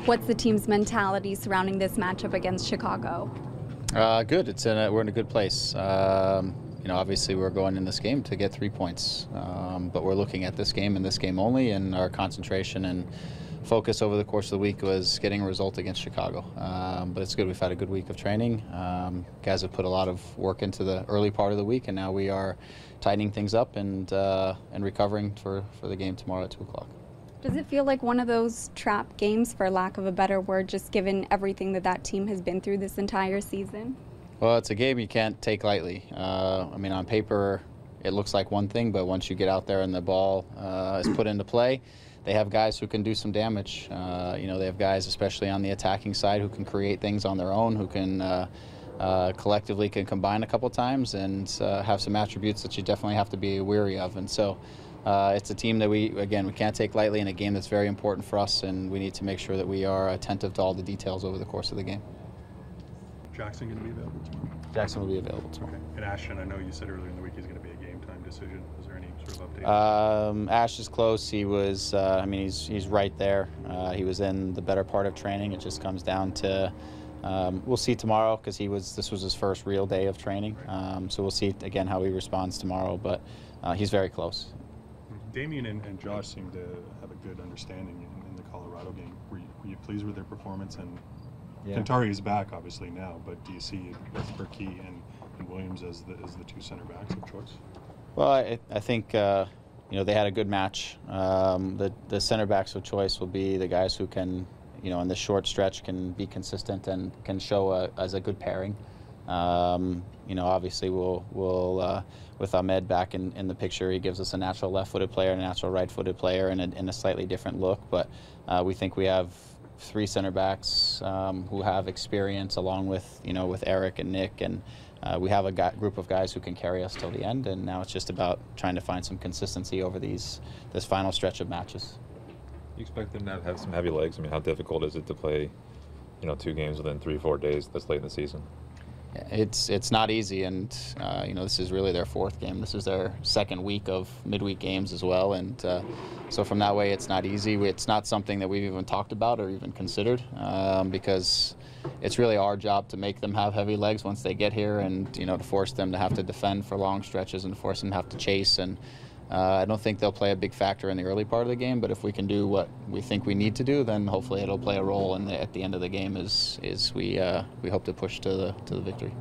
What's the team's mentality surrounding this matchup against Chicago? Good. We're in a good place. Obviously we're going in this game to get 3 points, but we're looking at this game and this game only, and our concentration and focus over the course of the week was getting a result against Chicago. But it's good. We've had a good week of training. Guys have put a lot of work into the early part of the week, and now we are tightening things up and recovering for the game tomorrow at 2 o'clock. Does it feel like one of those trap games, for lack of a better word, just given everything that team has been through this entire season? Well, it's a game you can't take lightly. On paper, it looks like one thing, but once you get out there and the ball is put into play, they have guys who can do some damage. They have guys, especially on the attacking side, who can create things on their own, who can collectively can combine a couple times and have some attributes that you definitely have to be wary of. And so it's a team that we can't take lightly, in a game that's very important for us, and we need to make sure that we are attentive to all the details over the course of the game. Jackson going to be available tomorrow? Jackson will be available tomorrow. Okay. And Ashton, I know you said earlier in the week he's going to be a game time decision. Is there any sort of update? Ash is close. He was, he's right there. He was in the better part of training. It just comes down to, we'll see tomorrow, because this was his first real day of training. So we'll see again how he responds tomorrow, but he's very close. Damien and Josh seem to have a good understanding in the Colorado game. Were you pleased with their performance? And yeah. Kantari is back obviously now, but do you see Burkey and Williams as the two center backs of choice? Well, I think they had a good match. The center backs of choice will be the guys who can, in the short stretch, can be consistent and can show as a good pairing. Obviously we'll with Ahmed back in the picture, he gives us a natural left-footed player and a natural right-footed player in a slightly different look. But we think we have 3 center backs who have experience, along with with Eric and Nick, and we have a group of guys who can carry us till the end. And now it's just about trying to find some consistency over this final stretch of matches. You expect them to have some heavy legs? How difficult is it to play 2 games within 3-4 days this late in the season? It's not easy, and this is really their 4th game. This is their 2nd week of midweek games as well, and so from that way it's not easy. It's not something that we've even talked about or even considered, because it's really our job to make them have heavy legs once they get here, and to force them to have to defend for long stretches and force them to have to chase. And I don't think they'll play a big factor in the early part of the game, but if we can do what we think we need to do, then hopefully it'll play a role at the end of the game as we hope to push to the victory.